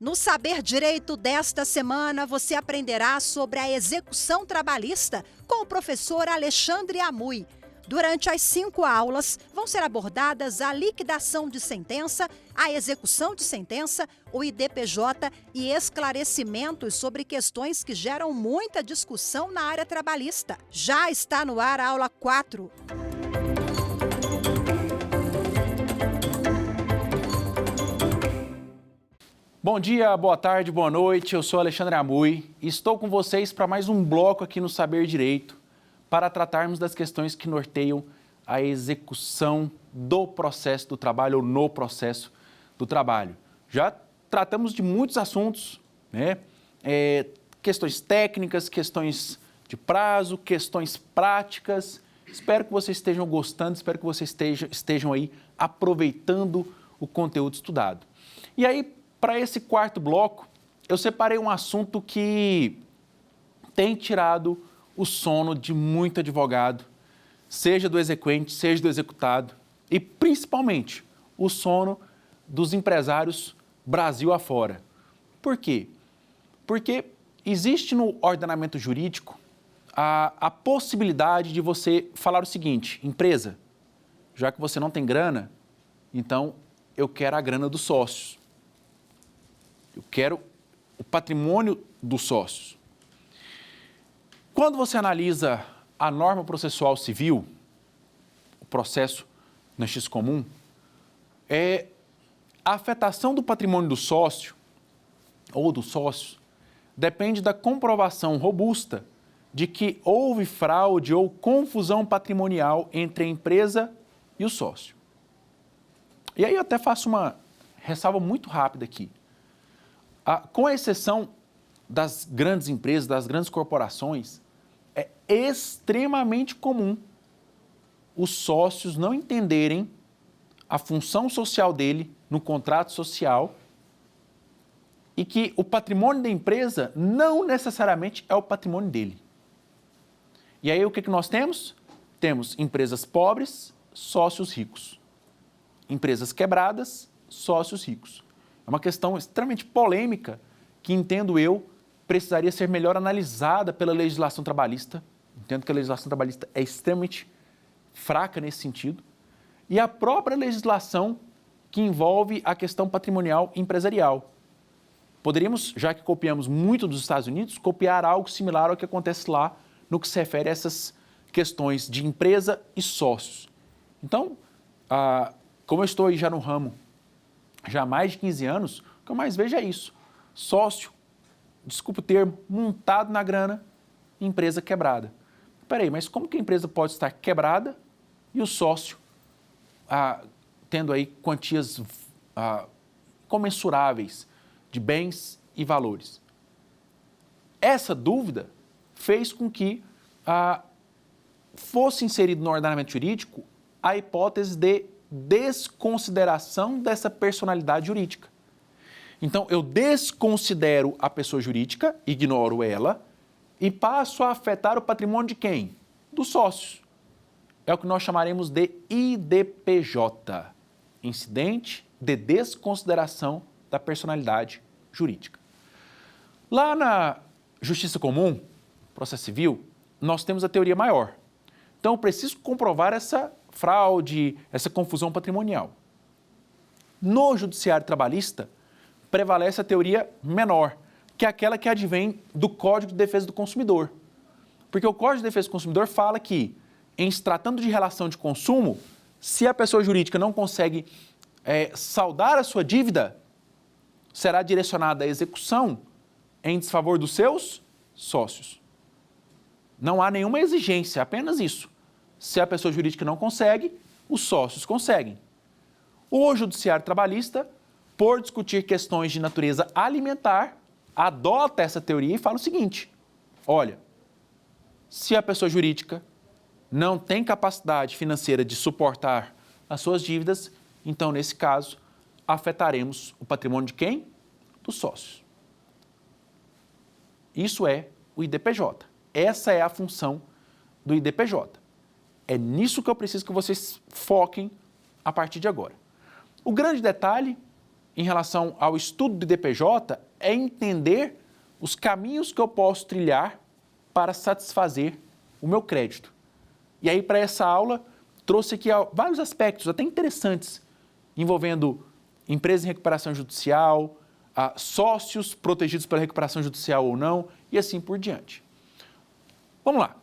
No Saber Direito desta semana, você aprenderá sobre a execução trabalhista com o professor Alexandre Amui. Durante as 5 aulas, vão ser abordadas a liquidação de sentença, a execução de sentença, o IDPJ e esclarecimentos sobre questões que geram muita discussão na área trabalhista. Já está no ar a aula 4. Bom dia, boa tarde, boa noite. Eu sou Alexandre Amui e estou com vocês para mais um bloco aqui no Saber Direito para tratarmos das questões que norteiam a execução do processo do trabalho ou no processo do trabalho. Já tratamos de muitos assuntos, né? Questões técnicas, questões de prazo, questões práticas. Espero que vocês estejam gostando, espero que vocês estejam aí aproveitando o conteúdo estudado. E aí, para esse quarto bloco, eu separei um assunto que tem tirado o sono de muito advogado, seja do exequente, seja do executado, e principalmente o sono dos empresários Brasil afora. Por quê? Porque existe no ordenamento jurídico a possibilidade de você falar o seguinte: empresa, já que você não tem grana, então eu quero a grana dos sócios. Eu quero o patrimônio dos sócios. Quando você analisa a norma processual civil, o processo no X comum, a afetação do patrimônio do sócio ou dos sócios depende da comprovação robusta de que houve fraude ou confusão patrimonial entre a empresa e o sócio. E aí eu até faço uma ressalva muito rápida aqui. Com exceção das grandes empresas, das grandes corporações, é extremamente comum os sócios não entenderem a função social dele no contrato social e que o patrimônio da empresa não necessariamente é o patrimônio dele. E aí o que nós temos? Temos empresas pobres, sócios ricos. Empresas quebradas, sócios ricos. É uma questão extremamente polêmica que, entendo eu, precisaria ser melhor analisada pela legislação trabalhista. Entendo que a legislação trabalhista é extremamente fraca nesse sentido. E a própria legislação que envolve a questão patrimonial empresarial. Poderíamos, já que copiamos muito dos Estados Unidos, copiar algo similar ao que acontece lá no que se refere a essas questões de empresa e sócios. Então, como eu estou aí já no ramo já há mais de 15 anos, o que eu mais vejo é isso. Sócio, desculpa o termo, montado na grana, empresa quebrada. Peraí, mas como que a empresa pode estar quebrada e o sócio tendo aí quantias comensuráveis de bens e valores? Essa dúvida fez com que fosse inserido no ordenamento jurídico a hipótese de desconsideração dessa personalidade jurídica. Então, eu desconsidero a pessoa jurídica, ignoro ela e passo a afetar o patrimônio de quem? Dos sócios. É o que nós chamaremos de IDPJ, incidente de desconsideração da personalidade jurídica. Lá na Justiça Comum, processo civil, nós temos a teoria maior. Então, eu preciso comprovar essa fraude, essa confusão patrimonial. No judiciário trabalhista, prevalece a teoria menor, que é aquela que advém do Código de Defesa do Consumidor. Porque o Código de Defesa do Consumidor fala que, em se tratando de relação de consumo, se a pessoa jurídica não consegue saldar a sua dívida, será direcionada à execução em desfavor dos seus sócios. Não há nenhuma exigência, apenas isso. Se a pessoa jurídica não consegue, os sócios conseguem. O judiciário trabalhista, por discutir questões de natureza alimentar, adota essa teoria e fala o seguinte: olha, se a pessoa jurídica não tem capacidade financeira de suportar as suas dívidas, então, nesse caso, afetaremos o patrimônio de quem? Dos sócios. Isso é o IDPJ. Essa é a função do IDPJ. É nisso que eu preciso que vocês foquem a partir de agora. O grande detalhe em relação ao estudo do DPJ é entender os caminhos que eu posso trilhar para satisfazer o meu crédito. E aí, para essa aula, trouxe aqui vários aspectos até interessantes, envolvendo empresas em recuperação judicial, sócios protegidos pela recuperação judicial ou não, e assim por diante. Vamos lá.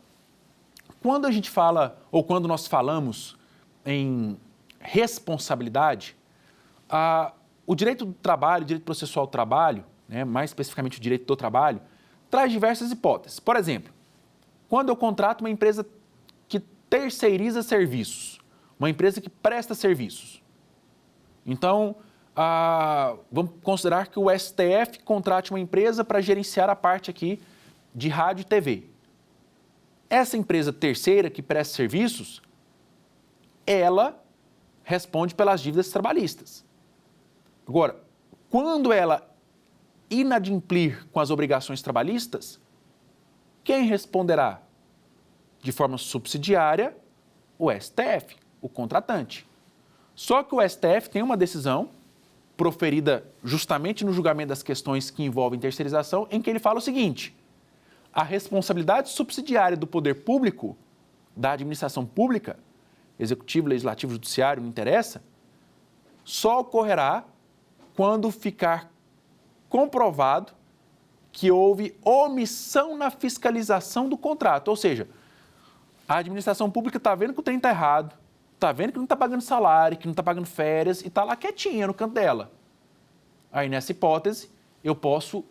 Quando a gente fala, ou quando nós falamos em responsabilidade, o direito do trabalho, o direito processual do trabalho, né, mais especificamente o direito do trabalho, traz diversas hipóteses. Por exemplo, quando eu contrato uma empresa que terceiriza serviços, uma empresa que presta serviços. Então, vamos considerar que o STF contrate uma empresa para gerenciar a parte aqui de rádio e TV. Essa empresa terceira que presta serviços, ela responde pelas dívidas trabalhistas. Agora, quando ela inadimplir com as obrigações trabalhistas, quem responderá? De forma subsidiária, o STF, o contratante. Só que o STF tem uma decisão proferida justamente no julgamento das questões que envolvem terceirização, em que ele fala o seguinte: a responsabilidade subsidiária do poder público, da administração pública, executivo, legislativo, judiciário, não interessa, só ocorrerá quando ficar comprovado que houve omissão na fiscalização do contrato. Ou seja, a administração pública está vendo que o trem está errado, está vendo que não está pagando salário, que não está pagando férias e está lá quietinha no canto dela. Aí, nessa hipótese, eu posso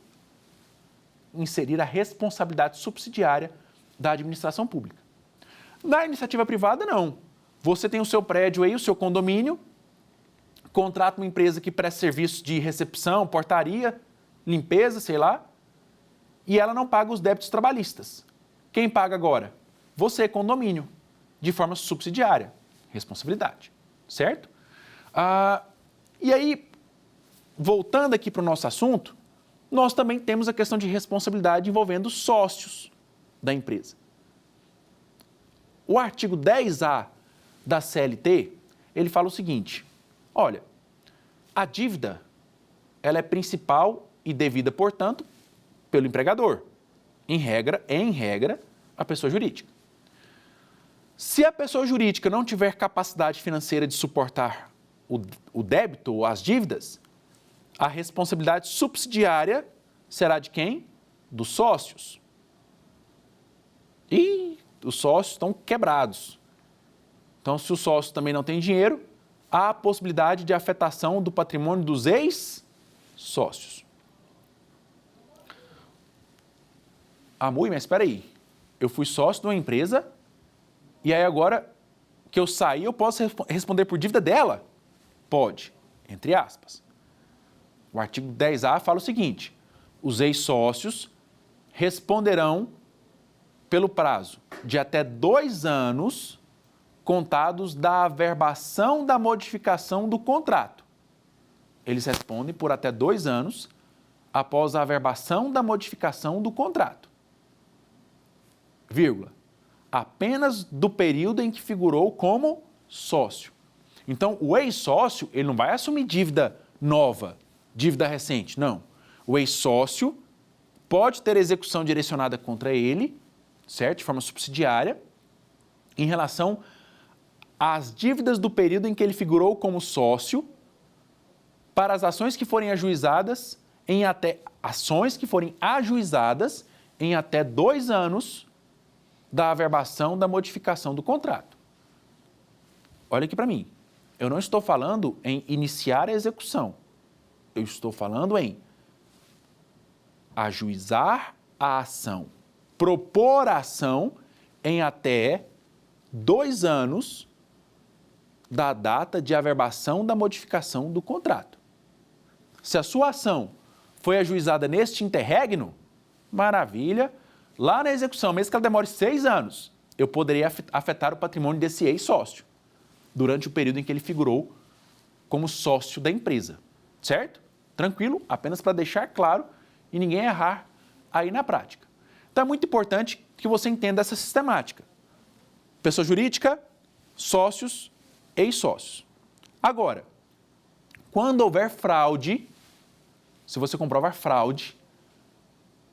inserir a responsabilidade subsidiária da administração pública. Na iniciativa privada, não. Você tem o seu prédio aí, o seu condomínio, contrata uma empresa que presta serviços de recepção, portaria, limpeza, sei lá, e ela não paga os débitos trabalhistas. Quem paga agora? Você, condomínio, de forma subsidiária. Responsabilidade, certo? E aí, voltando aqui para o nosso assunto, nós também temos a questão de responsabilidade envolvendo sócios da empresa. O artigo 10A da CLT, ele fala o seguinte: olha, a dívida, ela é principal e devida, portanto, pelo empregador. Em regra, a pessoa jurídica. Se a pessoa jurídica não tiver capacidade financeira de suportar o débito ou as dívidas, a responsabilidade subsidiária será de quem? Dos sócios. E os sócios estão quebrados. Então, se o sócio também não tem dinheiro, há a possibilidade de afetação do patrimônio dos ex-sócios. Mui, mas espera aí, eu fui sócio de uma empresa e aí agora que eu saí, eu posso responder por dívida dela? Pode, entre aspas. O artigo 10A fala o seguinte: os ex-sócios responderão pelo prazo de até 2 anos contados da averbação da modificação do contrato. Eles respondem por até 2 anos após a averbação da modificação do contrato. Vírgula. Apenas do período em que figurou como sócio. Então, o ex-sócio, ele não vai assumir dívida nova, dívida recente, não. O ex-sócio pode ter execução direcionada contra ele, certo? De forma subsidiária, em relação às dívidas do período em que ele figurou como sócio, para as ações que forem ajuizadas em até 2 anos da averbação da modificação do contrato. Olha aqui para mim. Eu não estou falando em iniciar a execução. Eu estou falando em ajuizar a ação, propor a ação em até 2 anos da data de averbação da modificação do contrato. Se a sua ação foi ajuizada neste interregno, maravilha. Lá na execução, mesmo que ela demore 6 anos, eu poderia afetar o patrimônio desse ex-sócio durante o período em que ele figurou como sócio da empresa, certo? Tranquilo? Apenas para deixar claro e ninguém errar aí na prática. Então é muito importante que você entenda essa sistemática. Pessoa jurídica, sócios, ex-sócios. Agora, Quando houver fraude, se você comprovar fraude,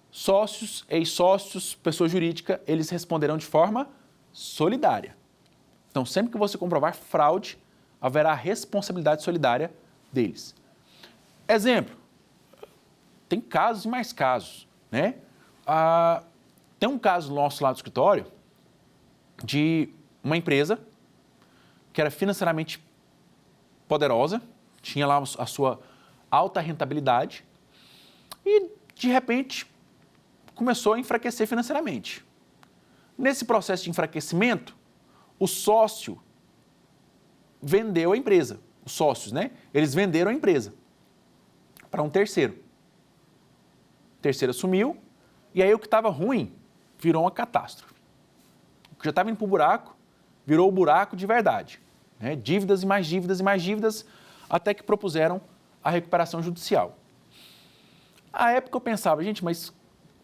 sócios, ex-sócios, pessoa jurídica, eles responderão de forma solidária. Então, sempre que você comprovar fraude, haverá responsabilidade solidária deles. Exemplo, tem casos e mais casos, né? Tem um caso nosso lá do escritório de uma empresa que era financeiramente poderosa, tinha lá a sua alta rentabilidade e, de repente, começou a enfraquecer financeiramente. Nesse processo de enfraquecimento, o sócio vendeu a empresa. Os sócios, né? Eles venderam a empresa para um terceiro. O terceiro assumiu e aí o que estava ruim virou uma catástrofe. O que já estava indo para o buraco, virou o buraco de verdade. Né? Dívidas e mais dívidas e mais dívidas, até que propuseram a recuperação judicial. À época eu pensava, gente, mas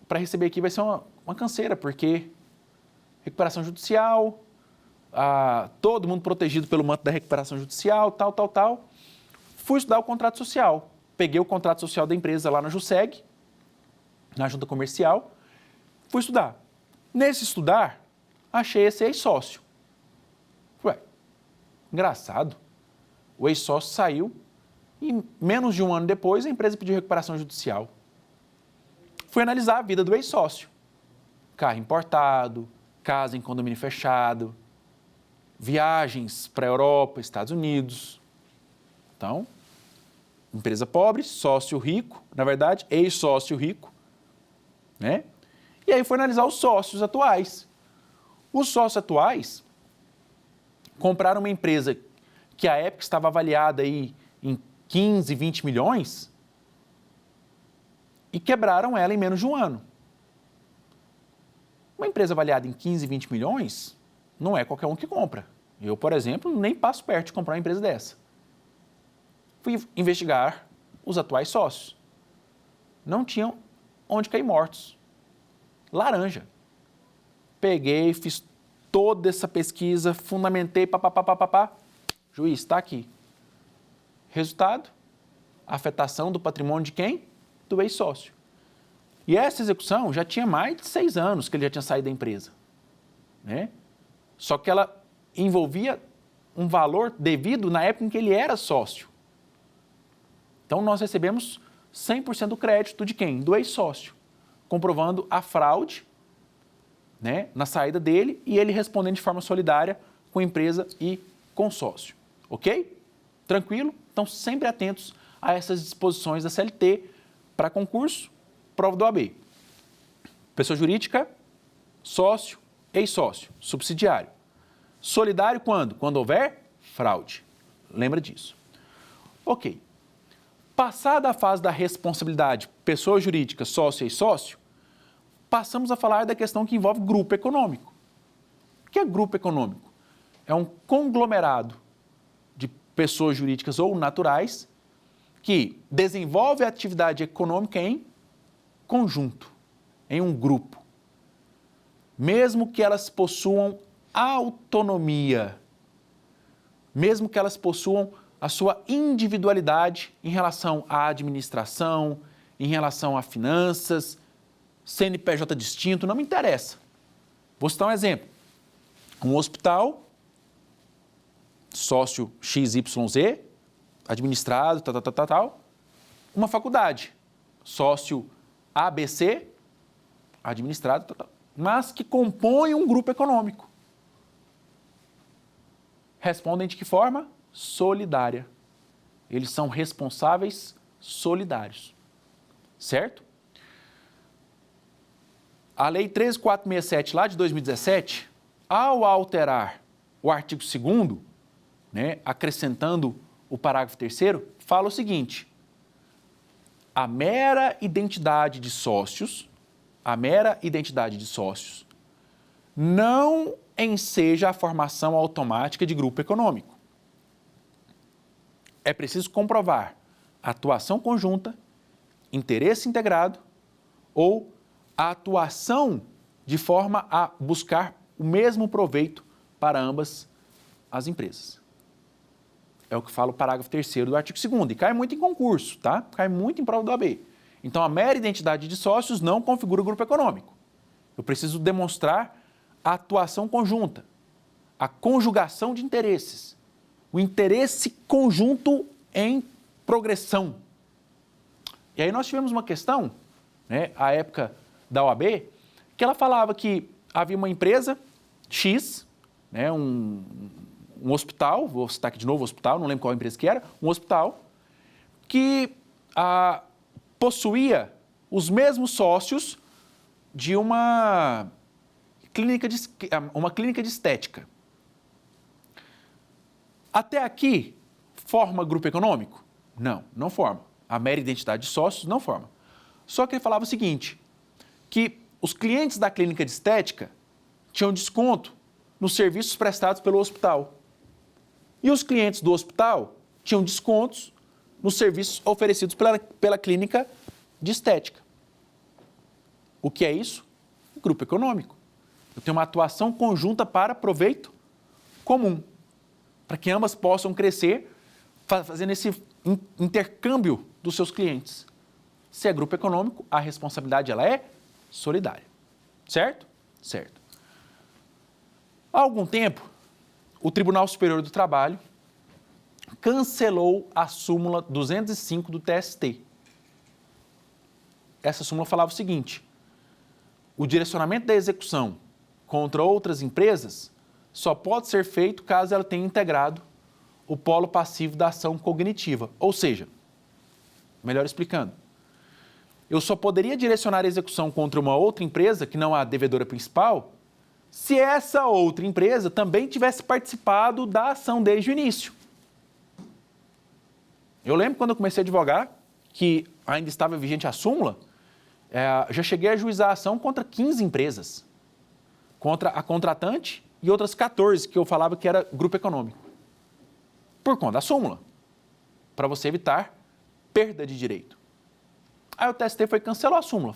para receber aqui vai ser uma canseira, porque recuperação judicial, todo mundo protegido pelo manto da recuperação judicial, tal. Fui estudar o contrato social. Peguei o contrato social da empresa lá na JUSEG, na junta comercial, fui estudar. Nesse estudar, achei esse ex-sócio. Ué, engraçado. O ex-sócio saiu e menos de um ano depois a empresa pediu recuperação judicial. Fui analisar a vida do ex-sócio. Carro importado, casa em condomínio fechado, viagens para a Europa, Estados Unidos. Então, empresa pobre, sócio rico, na verdade, ex-sócio rico, né? E aí foi analisar os sócios atuais. Os sócios atuais compraram uma empresa que à época estava avaliada aí em 15, 20 milhões e quebraram ela em menos de um ano. Uma empresa avaliada em 15, 20 milhões não é qualquer um que compra. Eu, por exemplo, nem passo perto de comprar uma empresa dessa. Fui investigar os atuais sócios. Não tinham onde cair mortos. Laranja. Peguei, fiz toda essa pesquisa, fundamentei, papapá. Juiz, está aqui. Resultado, afetação do patrimônio de quem? Do ex-sócio. E essa execução já tinha mais de 6 anos que ele já tinha saído da empresa. Né? Só que ela envolvia um valor devido na época em que ele era sócio. Então, nós recebemos 100% do crédito de quem? Do ex-sócio, comprovando a fraude, né, na saída dele e ele respondendo de forma solidária com a empresa e com o sócio. Ok? Tranquilo? Então, sempre atentos a essas disposições da CLT para concurso, prova do OAB. Pessoa jurídica, sócio, ex-sócio, subsidiário. Solidário quando? Quando houver fraude. Lembra disso. Ok. Passada a fase da responsabilidade, pessoa jurídica, sócio e sócio, passamos a falar da questão que envolve grupo econômico. O que é grupo econômico? É um conglomerado de pessoas jurídicas ou naturais que desenvolve a atividade econômica em conjunto, em um grupo. Mesmo que elas possuam autonomia, mesmo que elas possuam a sua individualidade em relação à administração, em relação a finanças, CNPJ distinto, não me interessa. Vou citar um exemplo. Um hospital, sócio XYZ, administrado, tal. Uma faculdade, sócio ABC, administrado, tal. Mas que compõem um grupo econômico. Respondem de que forma? Solidária. Eles são responsáveis solidários. Certo? A Lei 13.467, lá de 2017, ao alterar o artigo 2º, né, acrescentando o parágrafo 3º, fala o seguinte: a mera identidade de sócios não enseja a formação automática de grupo econômico. É preciso comprovar atuação conjunta, interesse integrado ou a atuação de forma a buscar o mesmo proveito para ambas as empresas. É o que fala o parágrafo 3º do artigo 2º. E cai muito em concurso, tá? Cai muito em prova do OAB. Então, a mera identidade de sócios não configura o grupo econômico. Eu preciso demonstrar a atuação conjunta, a conjugação de interesses, o interesse conjunto em progressão. E aí nós tivemos uma questão, né, à época da OAB, que ela falava que havia uma empresa X, né, um hospital, vou citar aqui de novo o hospital, não lembro qual empresa que era, um hospital, que possuía os mesmos sócios de uma clínica de estética. Até aqui, forma grupo econômico? Não, não forma. A mera identidade de sócios não forma. Só que ele falava o seguinte, que os clientes da clínica de estética tinham desconto nos serviços prestados pelo hospital. E os clientes do hospital tinham descontos nos serviços oferecidos pela clínica de estética. O que é isso? Grupo econômico. Eu tenho uma atuação conjunta para proveito comum, para que ambas possam crescer, fazendo esse intercâmbio dos seus clientes. Se é grupo econômico, a responsabilidade ela é solidária. Certo? Certo. Há algum tempo, o Tribunal Superior do Trabalho cancelou a súmula 205 do TST. Essa súmula falava o seguinte: o direcionamento da execução contra outras empresas só pode ser feito caso ela tenha integrado o polo passivo da ação cognitiva. Ou seja, melhor explicando, eu só poderia direcionar a execução contra uma outra empresa, que não a devedora principal, se essa outra empresa também tivesse participado da ação desde o início. Eu lembro quando eu comecei a advogar, que ainda estava vigente a súmula, já cheguei a ajuizar a ação contra 15 empresas, contra a contratante e outras 14 que eu falava que era grupo econômico, por conta da súmula, para você evitar perda de direito. Aí o TST foi cancelou a súmula,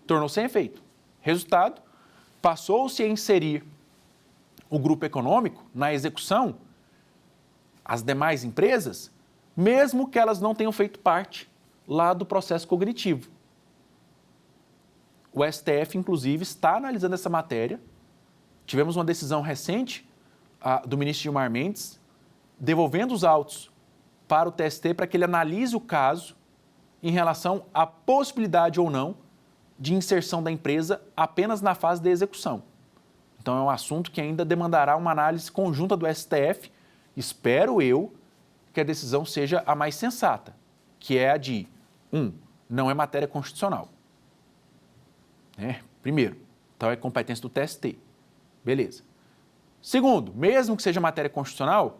tornou sem efeito. Resultado, passou-se a inserir o grupo econômico na execução, as demais empresas, mesmo que elas não tenham feito parte lá do processo cognitivo. O STF, inclusive, está analisando essa matéria. Tivemos uma decisão recente do ministro Gilmar Mendes, devolvendo os autos para o TST para que ele analise o caso em relação à possibilidade ou não de inserção da empresa apenas na fase de execução. Então, é um assunto que ainda demandará uma análise conjunta do STF. Espero eu que a decisão seja a mais sensata, que é a de, não é matéria constitucional. Primeiro, então é competência do TST. Beleza. Segundo, mesmo que seja matéria constitucional,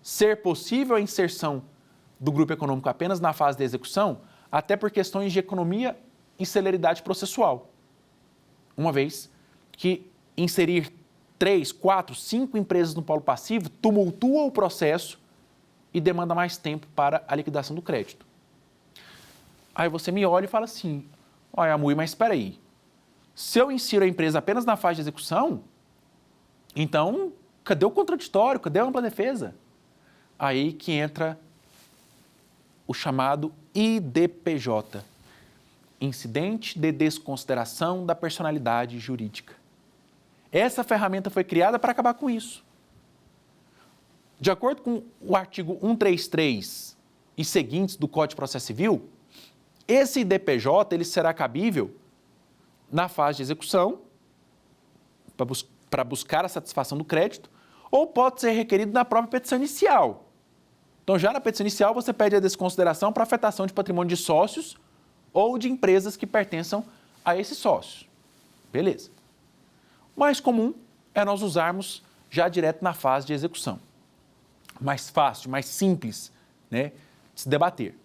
ser possível a inserção do grupo econômico apenas na fase de execução, até por questões de economia e celeridade processual. Uma vez que inserir 3, 4, 5 empresas no polo passivo tumultua o processo e demanda mais tempo para a liquidação do crédito. Aí você me olha e fala assim, olha, Amui, mas espera aí, se eu insiro a empresa apenas na fase de execução, então, cadê o contraditório? Cadê a ampla defesa? Aí que entra o chamado IDPJ, Incidente de Desconsideração da Personalidade Jurídica. Essa ferramenta foi criada para acabar com isso. De acordo com o artigo 133 e seguintes do Código de Processo Civil, esse IDPJ ele será cabível na fase de execução, para buscar a satisfação do crédito, ou pode ser requerido na própria petição inicial. Então, já na petição inicial, você pede a desconsideração para afetação de patrimônio de sócios ou de empresas que pertençam a esses sócios. Beleza. O mais comum é nós usarmos já direto na fase de execução. Mais fácil, mais simples, né, de se debater.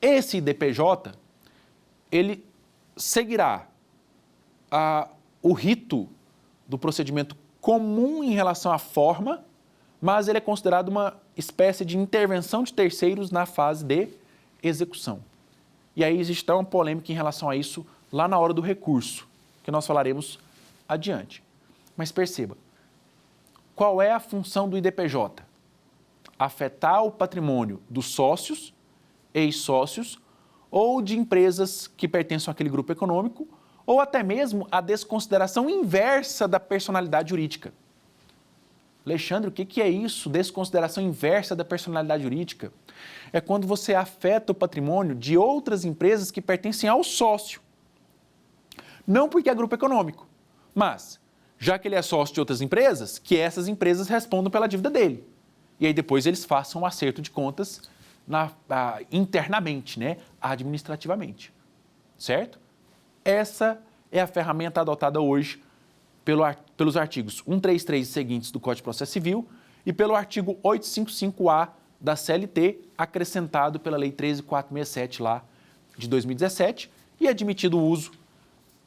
Esse IDPJ, ele seguirá o rito do procedimento comum em relação à forma, mas ele é considerado uma espécie de intervenção de terceiros na fase de execução. E aí existe uma polêmica em relação a isso lá na hora do recurso, que nós falaremos adiante. Mas perceba, qual é a função do IDPJ? afetar o patrimônio dos sócios, ex-sócios, ou de empresas que pertencem àquele grupo econômico, ou até mesmo a desconsideração inversa da personalidade jurídica. Alexandre, o que é isso? Desconsideração inversa da personalidade jurídica? É quando você afeta o patrimônio de outras empresas que pertencem ao sócio. Não porque é grupo econômico, mas, já que ele é sócio de outras empresas, que essas empresas respondam pela dívida dele. E aí depois eles façam um acerto de contas internamente, né? Administrativamente. Certo? Essa é a ferramenta adotada hoje pelos artigos 133 e seguintes do Código de Processo Civil e pelo artigo 855-A da CLT, acrescentado pela Lei 13.467 lá de 2017 e admitido o uso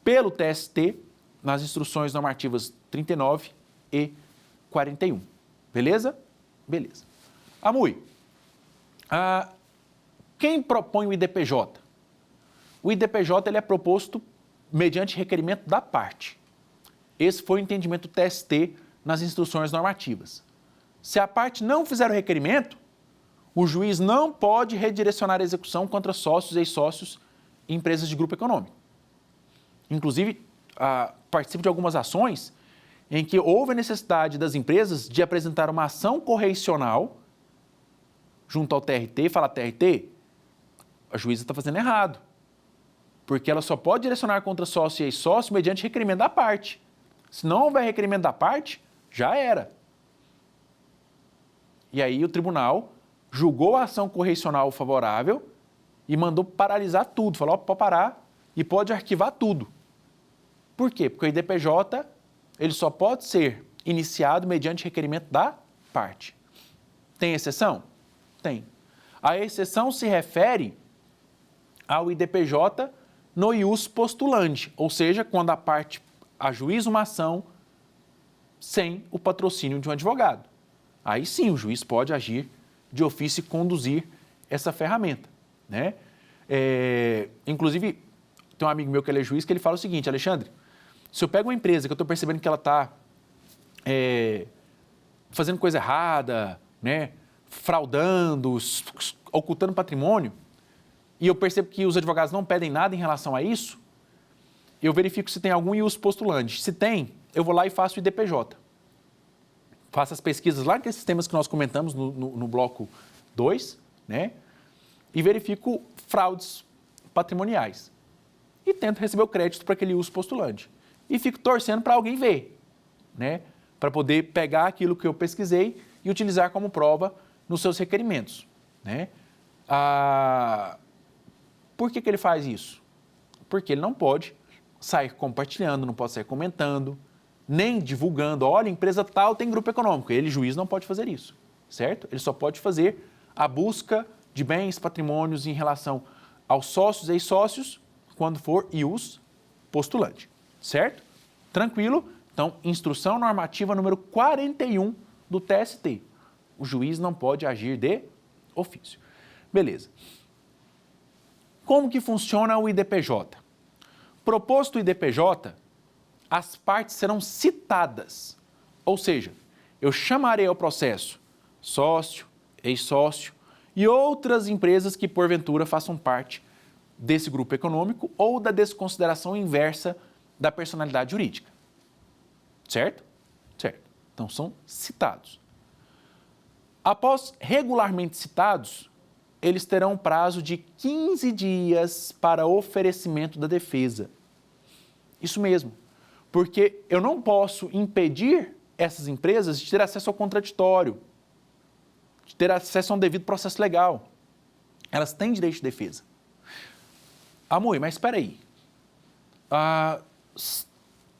pelo TST nas instruções normativas 39 e 41. Beleza? Beleza. Amui, quem propõe o IDPJ? O IDPJ ele é proposto mediante requerimento da parte. Esse foi o entendimento do TST nas instruções normativas. Se a parte não fizer o requerimento, o juiz não pode redirecionar a execução contra sócios, ex-sócios e empresas de grupo econômico. Inclusive, participo de algumas ações em que houve a necessidade das empresas de apresentar uma ação correicional junto ao TRT e falar, TRT, a juíza está fazendo errado, porque ela só pode direcionar contra sócio e ex-sócio mediante requerimento da parte. Se não houver requerimento da parte, já era. E aí o tribunal julgou a ação correicional favorável e mandou paralisar tudo. Falou, pode parar e pode arquivar tudo. Por quê? Porque o IDPJ ele só pode ser iniciado mediante requerimento da parte. Tem exceção? Tem. A exceção se refere ao IDPJ no ius postulante, ou seja, quando a parte ajuiza uma ação sem o patrocínio de um advogado. Aí sim o juiz pode agir de ofício e conduzir essa ferramenta, né? Inclusive, tem um amigo meu que ele é juiz que ele fala o seguinte, Alexandre, se eu pego uma empresa que eu estou percebendo que ela está fazendo coisa errada, né, fraudando, ocultando patrimônio, e eu percebo que os advogados não pedem nada em relação a isso, eu verifico se tem algum ius postulante. Se tem, eu vou lá e faço o IDPJ. Faço as pesquisas lá naqueles sistemas que nós comentamos no bloco 2, né, e verifico fraudes patrimoniais. E tento receber o crédito para aquele ius postulante. E fico torcendo para alguém ver, né, para poder pegar aquilo que eu pesquisei e utilizar como prova nos seus requerimentos, né. Por que ele faz isso? Porque ele não pode sair compartilhando, não pode sair comentando, nem divulgando, olha, empresa tal tem grupo econômico. Ele, juiz, não pode fazer isso, certo? Ele só pode fazer a busca de bens, patrimônios em relação aos sócios e ex-sócios, quando for ius postulante, certo? Tranquilo? Então, instrução normativa número 41 do TST. O juiz não pode agir de ofício. Beleza. Como que funciona o IDPJ? Proposto o IDPJ, as partes serão citadas, ou seja, eu chamarei ao processo sócio, ex-sócio e outras empresas que porventura façam parte desse grupo econômico ou da desconsideração inversa da personalidade jurídica. Certo? Certo. Então são citados. Após regularmente citados, eles terão um prazo de 15 dias para oferecimento da defesa. Isso mesmo, porque eu não posso impedir essas empresas de ter acesso ao contraditório, de ter acesso a um devido processo legal. Elas têm direito de defesa. Amor, mas espera aí.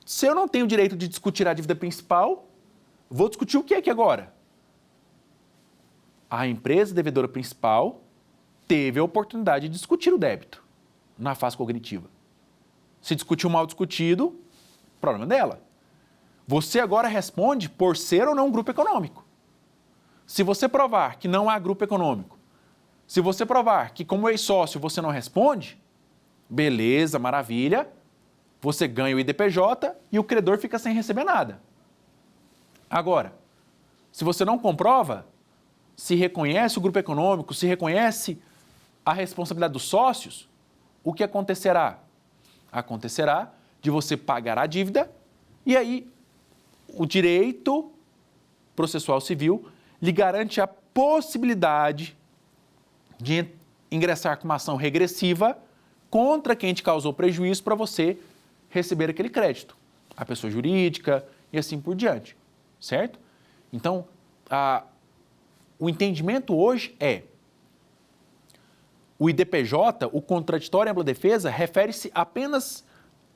Se eu não tenho direito de discutir a dívida principal, vou discutir o que aqui agora? A empresa devedora principal teve a oportunidade de discutir o débito na fase cognitiva. Se discutiu mal discutido, problema dela. Você agora responde por ser ou não um grupo econômico. Se você provar que não há grupo econômico, se você provar que como ex-sócio você não responde, beleza, maravilha, você ganha o IDPJ e o credor fica sem receber nada. Agora, se você não comprova, se reconhece o grupo econômico, se reconhece a responsabilidade dos sócios, o que acontecerá? Acontecerá de você pagar a dívida e aí o direito processual civil lhe garante a possibilidade de ingressar com uma ação regressiva contra quem te causou prejuízo para você receber aquele crédito, a pessoa jurídica e assim por diante, certo? Então, o entendimento hoje é o IDPJ, o contraditório em ampla defesa, refere-se apenas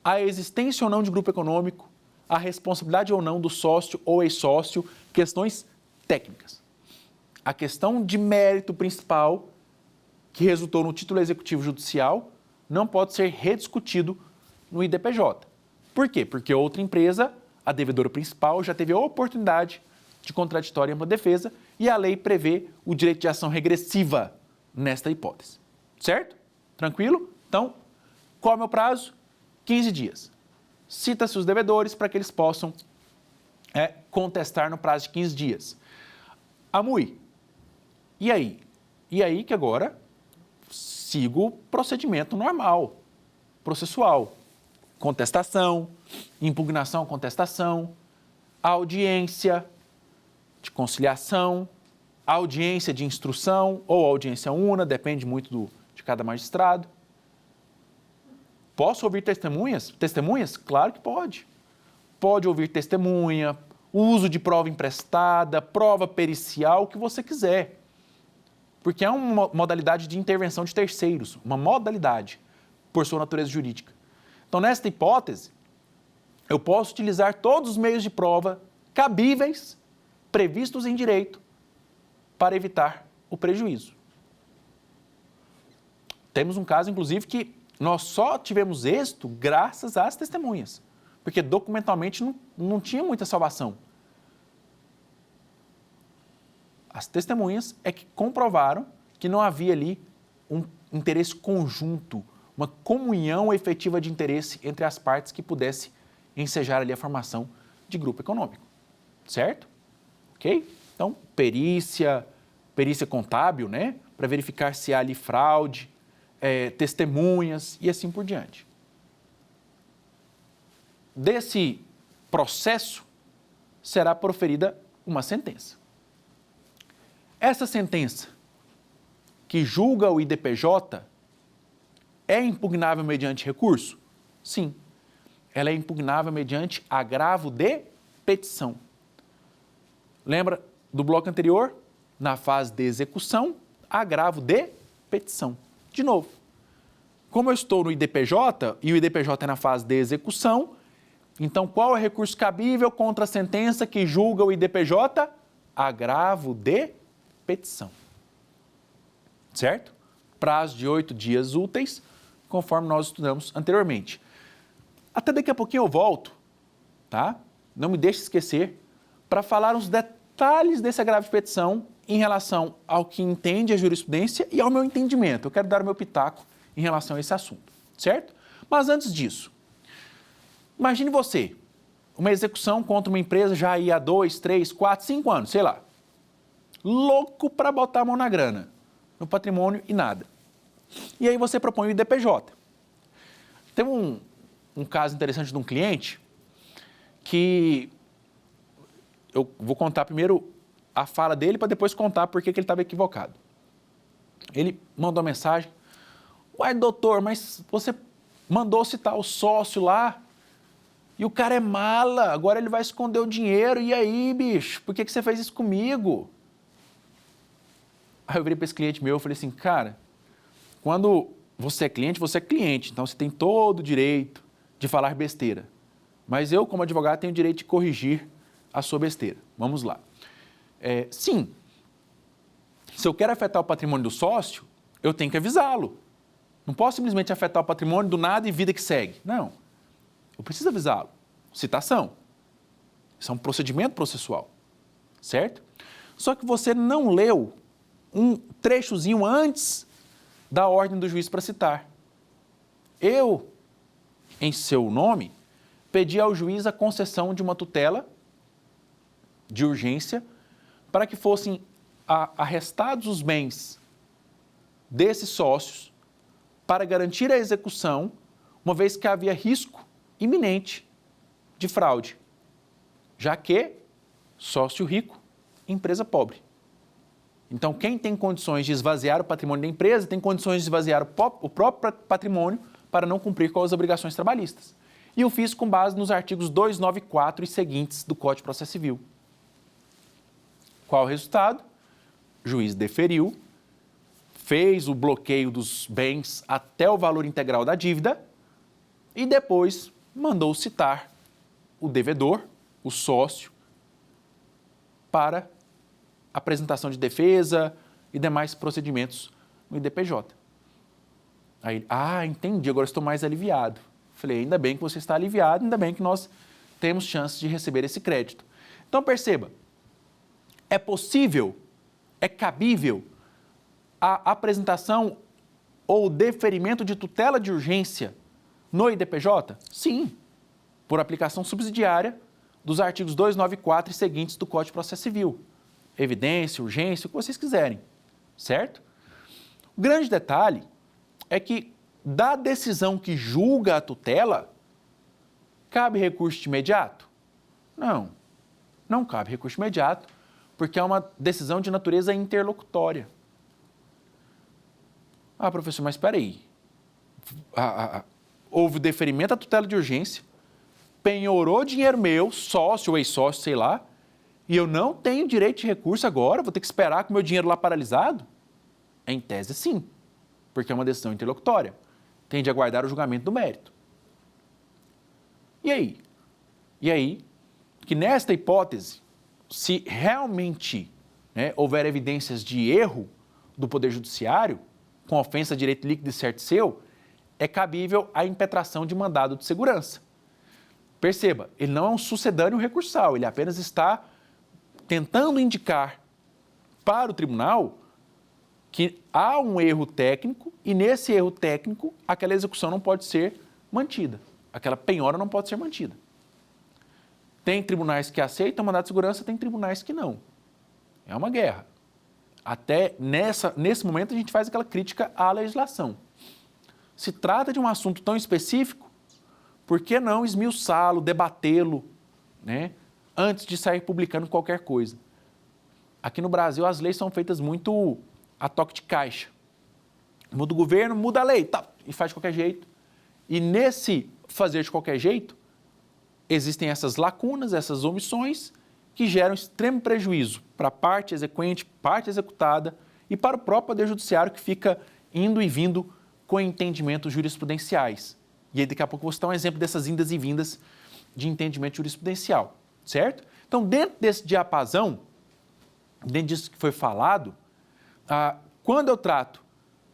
à existência ou não de grupo econômico, à responsabilidade ou não do sócio ou ex-sócio, questões técnicas. A questão de mérito principal, que resultou no título executivo judicial, não pode ser rediscutido no IDPJ. Por quê? Porque outra empresa, a devedora principal, já teve a oportunidade de contraditório em ampla defesa e a lei prevê o direito de ação regressiva nesta hipótese. Certo? Tranquilo? Então, qual é o meu prazo? 15 dias. Cita-se os devedores para que eles possam contestar no prazo de 15 dias. Amui, e aí? E aí que agora sigo o procedimento normal, processual. Contestação, impugnação, contestação, audiência de conciliação, audiência de instrução ou audiência una, depende muito de cada magistrado. Posso ouvir testemunhas? Testemunhas? Claro que pode. Pode ouvir testemunha, uso de prova emprestada, prova pericial, o que você quiser. Porque é uma modalidade de intervenção de terceiros, uma modalidade, por sua natureza jurídica. Então, nesta hipótese, eu posso utilizar todos os meios de prova cabíveis, previstos em direito, para evitar o prejuízo. Temos um caso, inclusive, que nós só tivemos êxito graças às testemunhas, porque documentalmente não tinha muita salvação. As testemunhas é que comprovaram que não havia ali um interesse conjunto, uma comunhão efetiva de interesse entre as partes que pudesse ensejar ali a formação de grupo econômico. Certo? Ok? Então, perícia contábil, né? Para verificar se há ali fraude, testemunhas e assim por diante. Desse processo será proferida uma sentença. Essa sentença que julga o IDPJ é impugnável mediante recurso? Sim. Ela é impugnável mediante agravo de petição. Lembra do bloco anterior? Na fase de execução, agravo de petição. De novo, como eu estou no IDPJ e o IDPJ é na fase de execução, então qual é o recurso cabível contra a sentença que julga o IDPJ? Agravo de petição. Certo? Prazo de 8 dias úteis, conforme nós estudamos anteriormente. Até daqui a pouquinho eu volto, tá? Não me deixe esquecer, para falar os detalhes desse agravo de petição em relação ao que entende a jurisprudência e ao meu entendimento. Eu quero dar o meu pitaco em relação a esse assunto, certo? Mas antes disso, imagine você, uma execução contra uma empresa já aí há 2, 3, 4, 5 anos, sei lá. Louco para botar a mão na grana, no patrimônio e nada. E aí você propõe o IDPJ. Tem um caso interessante de um cliente que eu vou contar primeiro a fala dele para depois contar por que ele estava equivocado. Ele mandou uma mensagem: uai, doutor, mas você mandou citar o sócio lá e o cara é mala, agora ele vai esconder o dinheiro, e aí, bicho, por que você fez isso comigo? Aí eu virei para esse cliente meu e falei assim: cara, quando você é cliente, então você tem todo o direito de falar besteira. Mas eu, como advogado, tenho o direito de corrigir a sua besteira. Vamos lá. Sim, se eu quero afetar o patrimônio do sócio, eu tenho que avisá-lo. Não posso simplesmente afetar o patrimônio do nada e vida que segue. Não. Eu preciso avisá-lo. Citação. Isso é um procedimento processual. Certo? Só que você não leu um trechozinho antes da ordem do juiz para citar. Eu, em seu nome, pedi ao juiz a concessão de uma tutela de urgência para que fossem arrestados os bens desses sócios para garantir a execução, uma vez que havia risco iminente de fraude, já que sócio rico, empresa pobre. Então, quem tem condições de esvaziar o patrimônio da empresa tem condições de esvaziar o próprio patrimônio para não cumprir com as obrigações trabalhistas. E eu fiz com base nos artigos 294 e seguintes do Código de Processo Civil. Qual o resultado? O juiz deferiu, fez o bloqueio dos bens até o valor integral da dívida e depois mandou citar o devedor, o sócio, para apresentação de defesa e demais procedimentos no IDPJ. Aí, entendi, agora estou mais aliviado. Falei, ainda bem que você está aliviado, ainda bem que nós temos chance de receber esse crédito. Então, perceba, é possível, é cabível a apresentação ou deferimento de tutela de urgência no IDPJ? Sim, por aplicação subsidiária dos artigos 294 e seguintes do Código de Processo Civil. Evidência, urgência, o que vocês quiserem, certo? O grande detalhe é que, da decisão que julga a tutela, cabe recurso de imediato? Não, não cabe recurso imediato, porque é uma decisão de natureza interlocutória. Professor, mas espera aí. Houve deferimento à tutela de urgência, penhorou dinheiro meu, sócio ou ex-sócio, sei lá, e eu não tenho direito de recurso agora, vou ter que esperar com o meu dinheiro lá paralisado? Em tese, sim, porque é uma decisão interlocutória. Tem de aguardar o julgamento do mérito. E aí? E aí, que nesta hipótese, se realmente houver evidências de erro do Poder Judiciário, com ofensa a direito líquido e certo seu, é cabível a impetração de mandado de segurança. Perceba, ele não é um sucedâneo recursal, ele apenas está tentando indicar para o tribunal que há um erro técnico e nesse erro técnico aquela execução não pode ser mantida, aquela penhora não pode ser mantida. Tem tribunais que aceitam mandado de segurança, tem tribunais que não. É uma guerra. Até nesse momento a gente faz aquela crítica à legislação. Se trata de um assunto tão específico, por que não esmiuçá-lo, debatê-lo, antes de sair publicando qualquer coisa? Aqui no Brasil as leis são feitas muito a toque de caixa. Muda o governo, muda a lei, e faz de qualquer jeito. E nesse fazer de qualquer jeito, existem essas lacunas, essas omissões, que geram extremo prejuízo para a parte exequente, parte executada e para o próprio Poder Judiciário, que fica indo e vindo com entendimentos jurisprudenciais. E aí daqui a pouco eu vou citar um exemplo dessas indas e vindas de entendimento jurisprudencial, certo? Então, dentro desse diapasão, dentro disso que foi falado, quando eu trato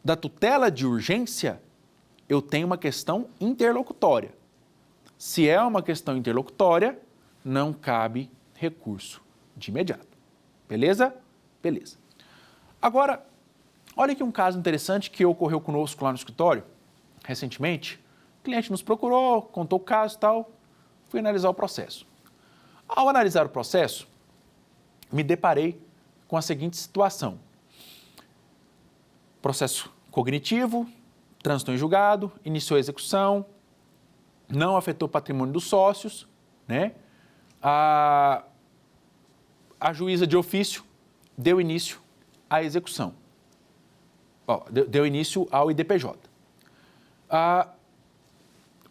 da tutela de urgência, eu tenho uma questão interlocutória. Se é uma questão interlocutória, não cabe recurso de imediato. Beleza? Beleza. Agora, olha aqui um caso interessante que ocorreu conosco lá no escritório, recentemente. O cliente nos procurou, contou o caso e tal, fui analisar o processo. Ao analisar o processo, me deparei com a seguinte situação. Processo cognitivo, transitou em julgado, iniciou a execução, não afetou o patrimônio dos sócios, A juíza de ofício deu início à execução, deu início ao IDPJ.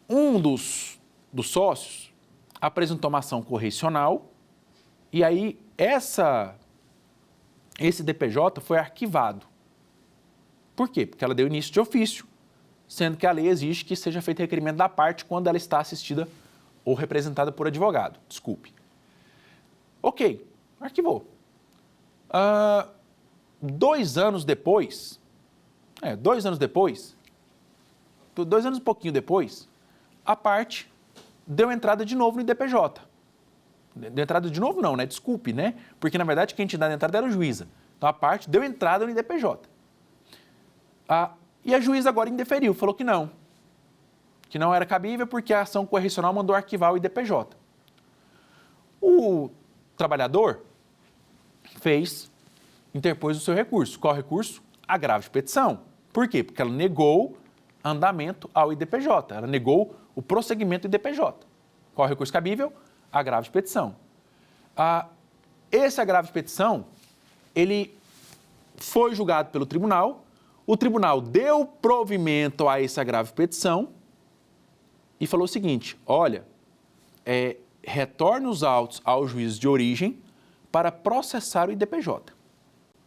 Um dos sócios apresentou uma ação correicional e aí esse DPJ foi arquivado. Por quê? Porque ela deu início de ofício, sendo que a lei exige que seja feito requerimento da parte quando ela está assistida ou representada por advogado. Desculpe. Ok, arquivou. 2 anos depois, 2 anos e pouquinho depois, a parte deu entrada de novo no IDPJ. Deu entrada de novo não, Desculpe, Porque, na verdade, quem tinha dado entrada era a juíza. Então, a parte deu entrada no IDPJ. E a juíza agora indeferiu, falou que não era cabível porque a ação correcional mandou arquivar o IDPJ. O trabalhador fez interpôs o seu recurso. Qual recurso? Agravo de petição. Por quê? Porque ela negou andamento ao IDPJ, ela negou o prosseguimento do IDPJ. Qual recurso cabível? Agravo de petição. Esse agravo de petição, ele foi julgado pelo tribunal, o tribunal deu provimento a esse agravo de petição e falou o seguinte, olha, retorne os autos ao juízo de origem para processar o IDPJ.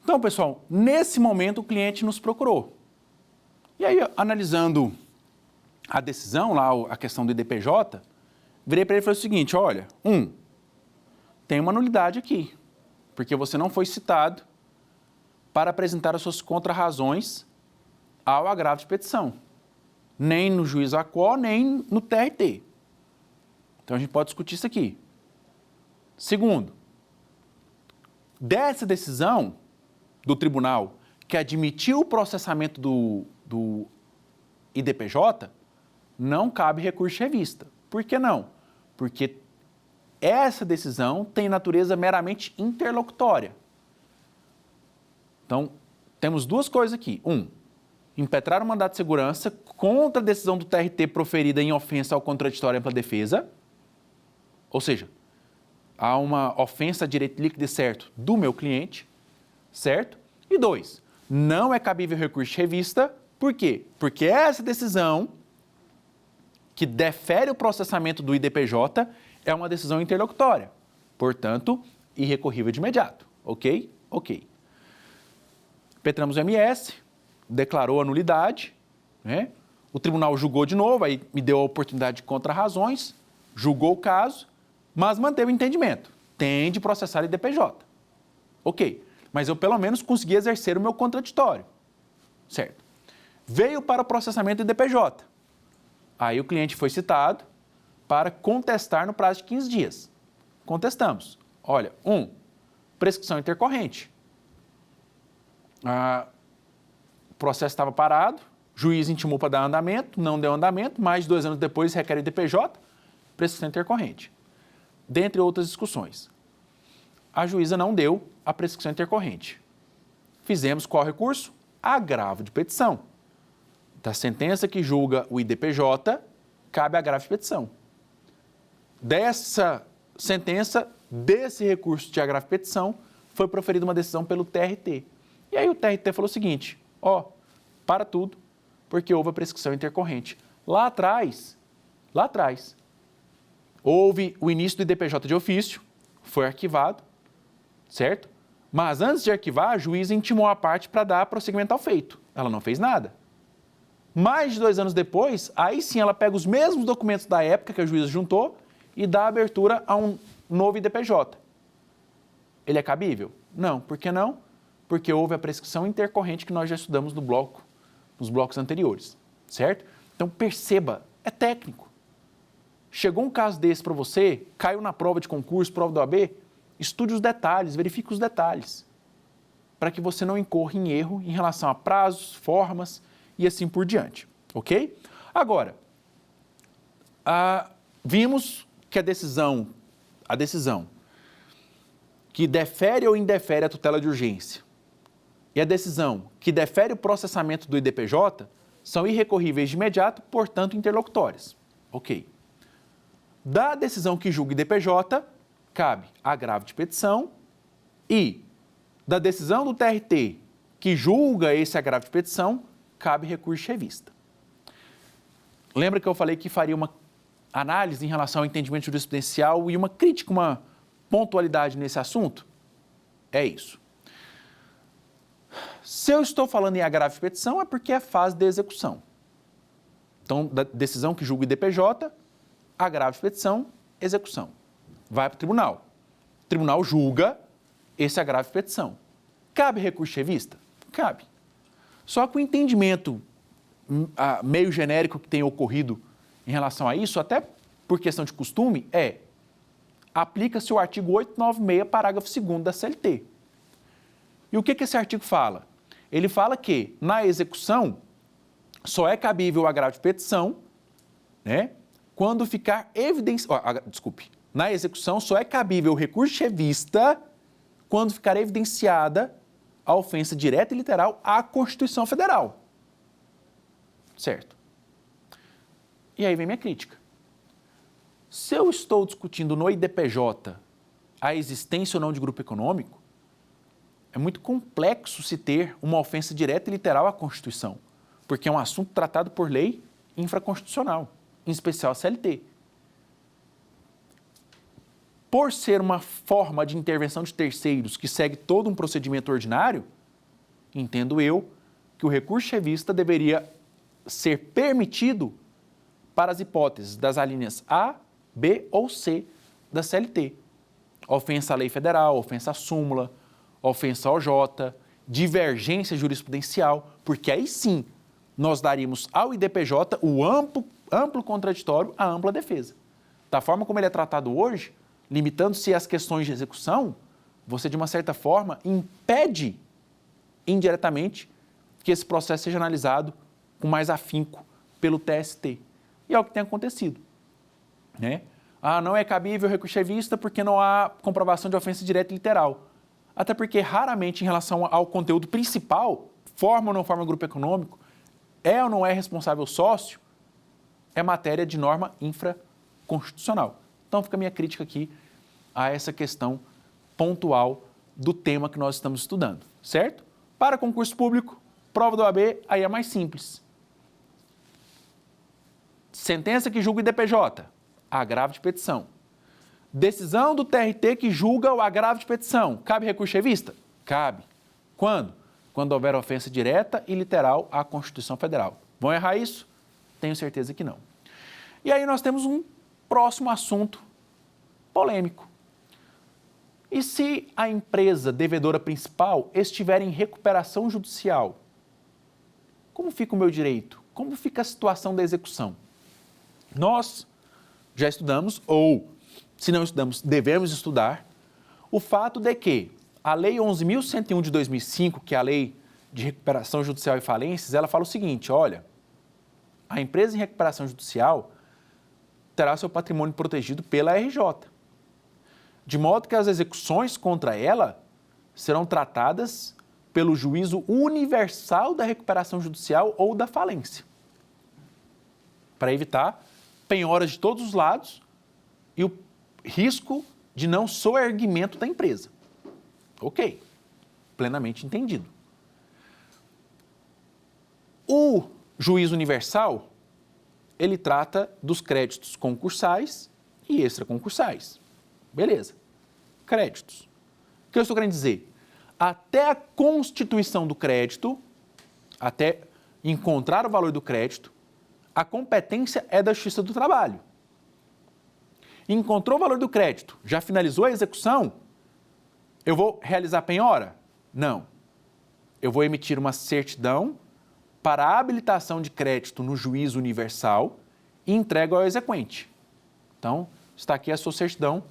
Então, pessoal, nesse momento o cliente nos procurou. E aí, analisando a decisão, lá a questão do IDPJ, virei para ele e falei o seguinte, olha, tem uma nulidade aqui, porque você não foi citado para apresentar as suas contrarrazões ao agravo de petição, nem no juiz ACO, nem no TRT. Então, a gente pode discutir isso aqui. Segundo, dessa decisão do tribunal que admitiu o processamento do IDPJ, não cabe recurso de revista. Por que não? Porque essa decisão tem natureza meramente interlocutória. Então, temos duas coisas aqui. Impetrar o mandato de segurança contra a decisão do TRT proferida em ofensa ao contraditório e ampla defesa, ou seja, há uma ofensa a direito líquido e certo do meu cliente, certo? E 2, não é cabível recurso de revista, por quê? Porque essa decisão que defere o processamento do IDPJ é uma decisão interlocutória, portanto, irrecorrível de imediato, ok? Ok. Petramos o MS, declarou a nulidade, né? O tribunal julgou de novo, aí me deu a oportunidade de contrarrazões, julgou o caso, mas manteve o entendimento, tem de processar o IDPJ. Ok, mas eu pelo menos consegui exercer o meu contraditório, certo? Veio para o processamento do IDPJ. Aí o cliente foi citado para contestar no prazo de 15 dias. Contestamos. Olha, prescrição intercorrente. O processo estava parado, juiz intimou para dar andamento, não deu andamento, mais de 2 anos depois requer o IDPJ, prescrição intercorrente. Dentre outras discussões. A juíza não deu a prescrição intercorrente. Fizemos qual recurso? Agravo de petição. Da sentença que julga o IDPJ, cabe agravo de petição. Dessa sentença, desse recurso de agravo de petição, foi proferida uma decisão pelo TRT. E aí o TRT falou o seguinte, para tudo, porque houve a prescrição intercorrente. Lá atrás, houve o início do IDPJ de ofício, foi arquivado, certo? Mas antes de arquivar, a juíza intimou a parte para dar prosseguimento ao feito. Ela não fez nada. Mais de 2 anos depois, aí sim ela pega os mesmos documentos da época que a juíza juntou e dá abertura a um novo IDPJ. Ele é cabível? Não. Por que não? Porque houve a prescrição intercorrente que nós já estudamos nos blocos anteriores, certo? Então perceba, é técnico. Chegou um caso desse para você, caiu na prova de concurso, prova do OAB, estude os detalhes, verifique os detalhes, para que você não incorra em erro em relação a prazos, formas e assim por diante, ok? Agora, vimos que a decisão que defere ou indefere a tutela de urgência e a decisão que defere o processamento do IDPJ são irrecorríveis de imediato, portanto interlocutórias, ok? Da decisão que julga o IDPJ, cabe agravo de petição e da decisão do TRT que julga esse agravo de petição, cabe recurso de revista. Lembra que eu falei que faria uma análise em relação ao entendimento jurisprudencial e uma crítica, uma pontualidade nesse assunto? É isso. Se eu estou falando em agravo de petição, é porque é fase de execução. Então, da decisão que julga o IDPJ, agravo de petição, execução. Vai para o tribunal. O tribunal julga esse agravo de petição. Cabe recurso de revista? Cabe. Só que o entendimento meio genérico que tem ocorrido em relação a isso, até por questão de costume, aplica-se o artigo 896, parágrafo 2º da CLT. E o que esse artigo fala? Ele fala que, na execução, só é cabível o agravo de petição, né, quando ficar evidenciado... Na execução, só é cabível o recurso de revista quando ficar evidenciada a ofensa direta e literal à Constituição Federal. Certo? E aí vem minha crítica. Se eu estou discutindo no IDPJ a existência ou não de grupo econômico, é muito complexo se ter uma ofensa direta e literal à Constituição, porque é um assunto tratado por lei infraconstitucional, em especial a CLT. Por ser uma forma de intervenção de terceiros que segue todo um procedimento ordinário, entendo eu que o recurso revista deveria ser permitido para as hipóteses das alíneas A, B ou C da CLT. Ofensa à lei federal, ofensa à súmula, ofensa ao OJ, divergência jurisprudencial, porque aí sim nós daríamos ao IDPJ o amplo contraditório, a ampla defesa. Da forma como ele é tratado hoje, limitando-se às questões de execução, você, de uma certa forma, impede indiretamente que esse processo seja analisado com mais afinco pelo TST. E é o que tem acontecido. Né? Não é cabível recurso revista porque não há comprovação de ofensa direta e literal. Até porque, raramente, em relação ao conteúdo principal, forma ou não forma grupo econômico, é ou não é responsável sócio, é matéria de norma infraconstitucional. Então, fica a minha crítica aqui a essa questão pontual do tema que nós estamos estudando, certo? Para concurso público, prova do OAB, aí é mais simples. Sentença que julga o IDPJ, agravo de petição. Decisão do TRT que julga o agravo de petição. Cabe recurso revista? Cabe. Quando? Quando houver ofensa direta e literal à Constituição Federal. Vão errar isso? Tenho certeza que não. E aí nós temos um próximo assunto polêmico. E se a empresa devedora principal estiver em recuperação judicial? Como fica o meu direito? Como fica a situação da execução? Nós já estudamos, ou se não estudamos, devemos estudar, o fato de que a Lei 11.101 de 2005, que é a Lei de Recuperação Judicial e Falências, ela fala o seguinte, olha, a empresa em recuperação judicial terá seu patrimônio protegido pela RJ, de modo que as execuções contra ela serão tratadas pelo juízo universal da recuperação judicial ou da falência, para evitar penhoras de todos os lados e o risco de não soerguimento da empresa. Ok, plenamente entendido. O juízo universal, ele trata dos créditos concursais e extraconcursais. Beleza. Créditos. O que eu estou querendo dizer? Até a constituição do crédito, até encontrar o valor do crédito, a competência é da Justiça do Trabalho. Encontrou o valor do crédito, já finalizou a execução, eu vou realizar a penhora? Não. Eu vou emitir uma certidão para a habilitação de crédito no juízo universal e entrego ao exequente. Então, está aqui a sua certidão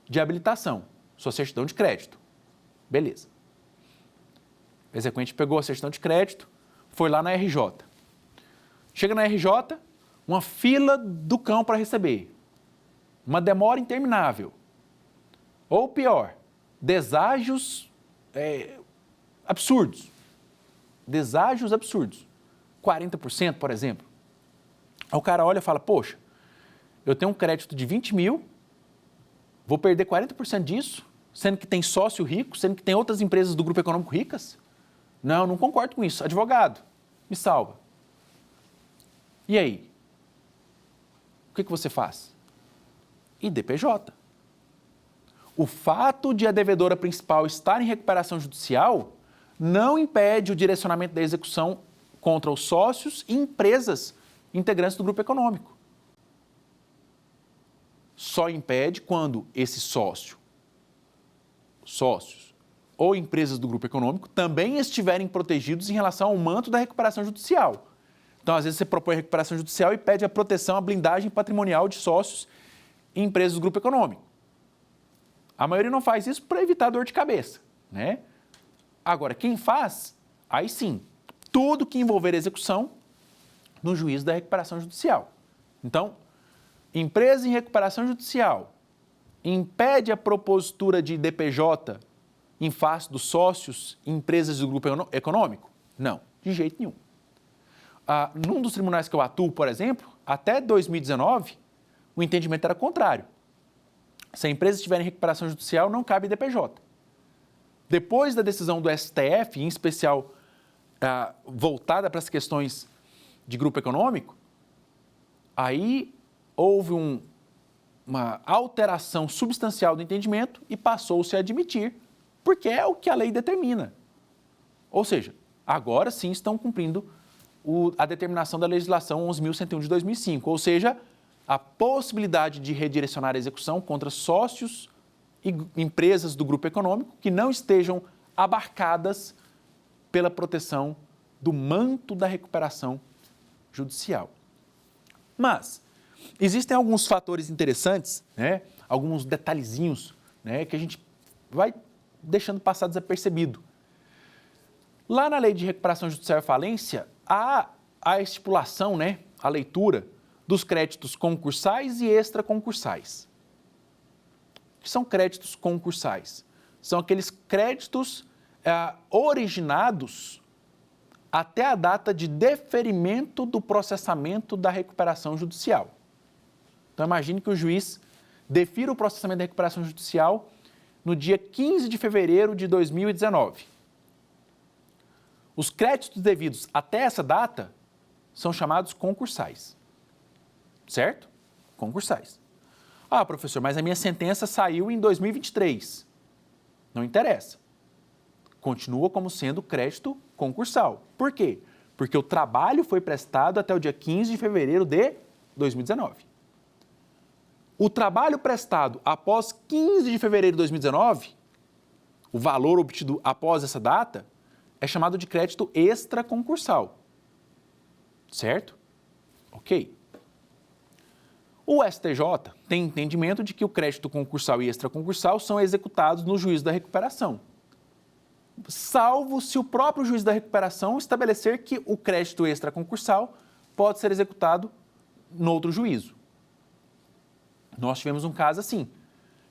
de habilitação, sua certidão de crédito. Beleza. O exequente pegou a certidão de crédito, foi lá na RJ. Chega na RJ, uma fila do cão para receber. Uma demora interminável. Ou pior, deságios absurdos. Deságios absurdos. 40%, por exemplo. Aí o cara olha e fala, poxa, eu tenho um crédito de 20 mil, vou perder 40% disso, sendo que tem sócio rico, sendo que tem outras empresas do grupo econômico ricas? Não concordo com isso. Advogado, me salva. E aí? O que você faz? IDPJ. O fato de a devedora principal estar em recuperação judicial não impede o direcionamento da execução contra os sócios e empresas integrantes do grupo econômico. Só impede quando esse sócios ou empresas do grupo econômico também estiverem protegidos em relação ao manto da recuperação judicial. Então, às vezes, você propõe recuperação judicial e pede a proteção, a blindagem patrimonial de sócios e empresas do grupo econômico. A maioria não faz isso para evitar dor de cabeça, né? Agora, quem faz, aí sim, tudo que envolver execução no juízo da recuperação judicial. Então, empresa em recuperação judicial impede a propositura de IDPJ em face dos sócios e empresas do grupo econômico? Não, de jeito nenhum. Num dos tribunais que eu atuo, por exemplo, até 2019, o entendimento era contrário. Se a empresa estiver em recuperação judicial, não cabe IDPJ. Depois da decisão do STF, em especial voltada para as questões de grupo econômico, aí houve uma alteração substancial do entendimento e passou-se a admitir, porque é o que a lei determina. Ou seja, agora sim estão cumprindo a determinação da legislação 11.101 de 2005, ou seja, a possibilidade de redirecionar a execução contra sócios e empresas do grupo econômico que não estejam abarcadas pela proteção do manto da recuperação judicial. Mas existem alguns fatores interessantes, né? Alguns detalhezinhos, né, que a gente vai deixando passar desapercebido. Lá na Lei de Recuperação Judicial e Falência, há a estipulação, né, a leitura dos créditos concursais e extraconcursais. O que são créditos concursais? São aqueles créditos originados até a data de deferimento do processamento da recuperação judicial. Então, imagine que o juiz defira o processamento da recuperação judicial no dia 15 de fevereiro de 2019. Os créditos devidos até essa data são chamados concursais. Certo? Concursais. Professor, mas a minha sentença saiu em 2023. Não interessa. Continua como sendo crédito concursal. Por quê? Porque o trabalho foi prestado até o dia 15 de fevereiro de 2019. O trabalho prestado após 15 de fevereiro de 2019, o valor obtido após essa data, é chamado de crédito extraconcursal. Certo? Ok. O STJ tem entendimento de que o crédito concursal e extraconcursal são executados no juízo da recuperação, salvo se o próprio juiz da recuperação estabelecer que o crédito extraconcursal pode ser executado no outro juízo. Nós tivemos um caso assim,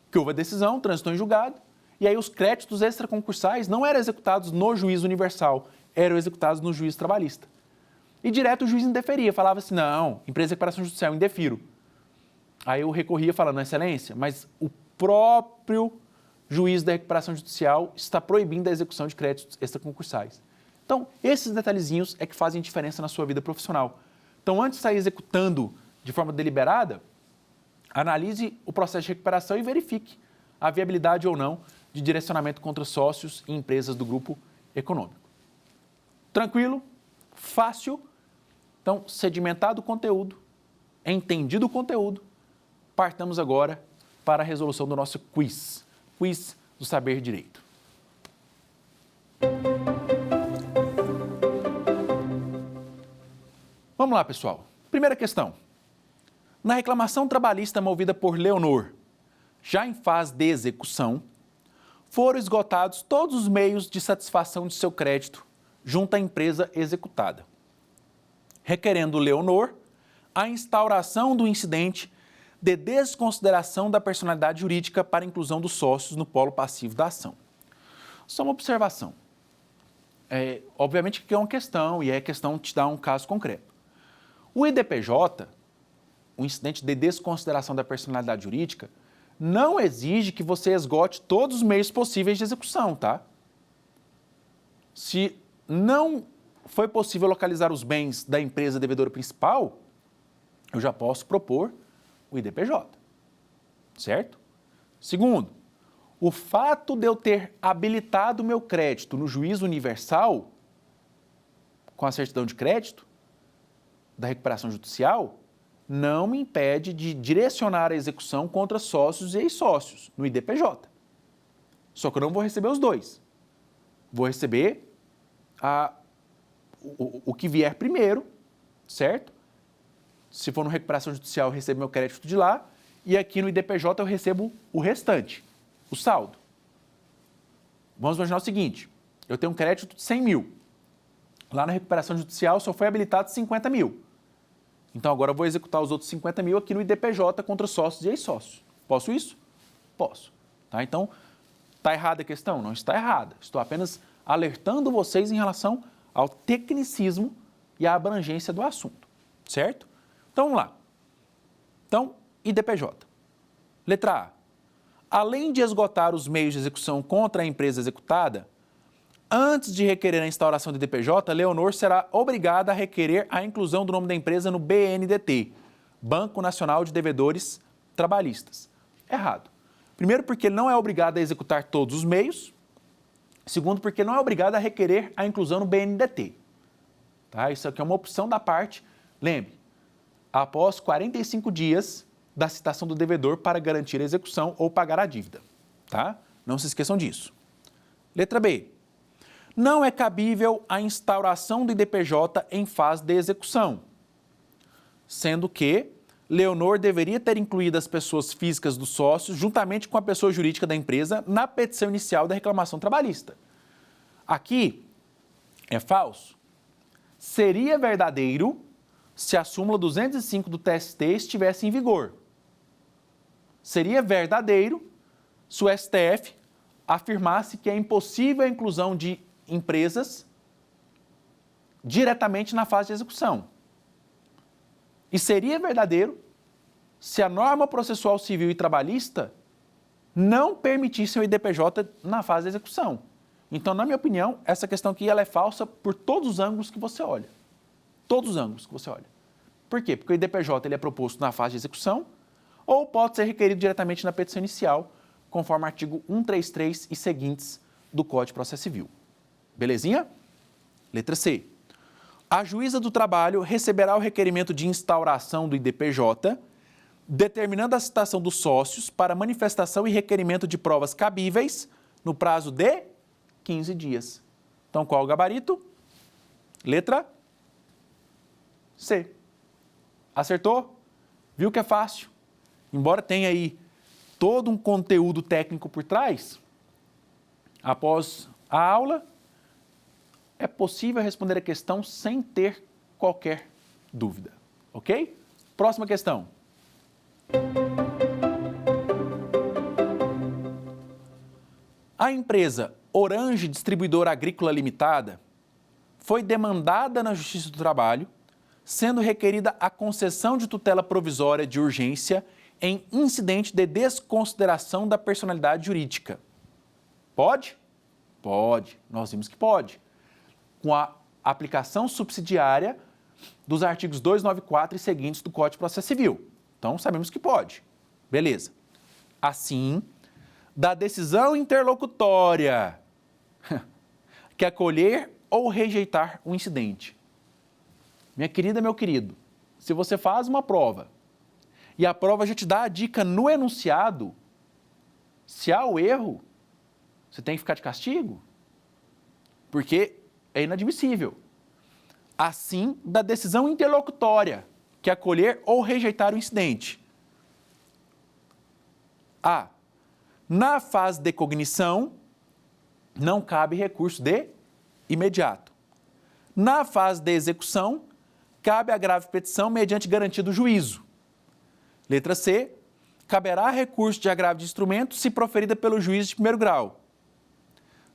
que houve a decisão, transitou em julgado, e aí os créditos extraconcursais não eram executados no juízo universal, eram executados no juízo trabalhista. E direto o juiz indeferia, falava assim, não, empresa de recuperação judicial, indefiro. Aí eu recorria falando, excelência, mas o próprio juiz da recuperação judicial está proibindo a execução de créditos extraconcursais. Então, esses detalhezinhos é que fazem diferença na sua vida profissional. Então, antes de sair executando de forma deliberada, analise o processo de recuperação e verifique a viabilidade ou não de direcionamento contra sócios e empresas do grupo econômico. Tranquilo? Fácil? Então, sedimentado o conteúdo, entendido o conteúdo, partamos agora para a resolução do nosso quiz do Saber Direito. Vamos lá, pessoal. Primeira questão. Na reclamação trabalhista movida por Leonor, já em fase de execução, foram esgotados todos os meios de satisfação de seu crédito junto à empresa executada, requerendo Leonor a instauração do incidente de desconsideração da personalidade jurídica para a inclusão dos sócios no polo passivo da ação. Só uma observação. Obviamente que é uma questão, e é questão de te dar um caso concreto. O IDPJ, o incidente de desconsideração da personalidade jurídica, não exige que você esgote todos os meios possíveis de execução, tá? Se não foi possível localizar os bens da empresa devedora principal, eu já posso propor o IDPJ, certo? Segundo, o fato de eu ter habilitado o meu crédito no juízo universal, com a certidão de crédito da recuperação judicial, não me impede de direcionar a execução contra sócios e ex-sócios no IDPJ. Só que eu não vou receber os dois. Vou receber o que vier primeiro, certo? Se for no recuperação judicial, eu recebo meu crédito de lá, e aqui no IDPJ eu recebo o restante, o saldo. Vamos imaginar o seguinte, eu tenho um crédito de 100 mil. Lá na recuperação judicial só foi habilitado 50 mil. Então agora eu vou executar os outros 50 mil aqui no IDPJ contra sócios e ex-sócios. Posso isso? Posso. Tá? Então, Está errada a questão? Não está errada. Estou apenas alertando vocês em relação ao tecnicismo e à abrangência do assunto, certo? Então, vamos lá. Então, IDPJ. Letra A. Além de esgotar os meios de execução contra a empresa executada, antes de requerer a instauração do IDPJ, Leonor será obrigada a requerer a inclusão do nome da empresa no BNDT, Banco Nacional de Devedores Trabalhistas. Errado. Primeiro, porque ele não é obrigado a executar todos os meios. Segundo, porque não é obrigado a requerer a inclusão no BNDT. Tá? Isso aqui é uma opção da parte. Lembre, após 45 dias da citação do devedor para garantir a execução ou pagar a dívida. Tá? Não se esqueçam disso. Letra B. Não é cabível a instauração do IDPJ em fase de execução, sendo que Leonor deveria ter incluído as pessoas físicas dos sócios juntamente com a pessoa jurídica da empresa na petição inicial da reclamação trabalhista. Aqui é falso. Seria verdadeiro se a súmula 205 do TST estivesse em vigor. Seria verdadeiro se o STF afirmasse que é impossível a inclusão de empresas diretamente na fase de execução. E seria verdadeiro se a norma processual civil e trabalhista não permitisse o IDPJ na fase de execução. Então, na minha opinião, essa questão aqui ela é falsa por todos os ângulos que você olha. Todos os ângulos que você olha. Por quê? Porque o IDPJ ele é proposto na fase de execução ou pode ser requerido diretamente na petição inicial, conforme o artigo 133 e seguintes do Código de Processo Civil. Belezinha? Letra C. A juíza do trabalho receberá o requerimento de instauração do IDPJ, determinando a citação dos sócios para manifestação e requerimento de provas cabíveis no prazo de 15 dias. Então, qual o gabarito? Letra C. Acertou? Viu que é fácil? Embora tenha aí todo um conteúdo técnico por trás, após a aula, é possível responder a questão sem ter qualquer dúvida, ok? Próxima questão. A empresa Orange Distribuidora Agrícola Limitada foi demandada na Justiça do Trabalho, sendo requerida a concessão de tutela provisória de urgência em incidente de desconsideração da personalidade jurídica. Pode? Pode. Nós vimos que pode. Com a aplicação subsidiária dos artigos 294 e seguintes do Código de Processo Civil. Então, sabemos que pode. Beleza. Assim, da decisão interlocutória que acolher ou rejeitar o incidente. Minha querida, meu querido, se você faz uma prova e a prova já te dá a dica no enunciado, se há o erro, você tem que ficar de castigo, porque é inadmissível. Assim, da decisão interlocutória que acolher ou rejeitar o incidente. A. Na fase de cognição, não cabe recurso de imediato. Na fase de execução, cabe agravo de petição mediante garantia do juízo. Letra C. Caberá recurso de agravo de instrumento se proferida pelo juiz de primeiro grau.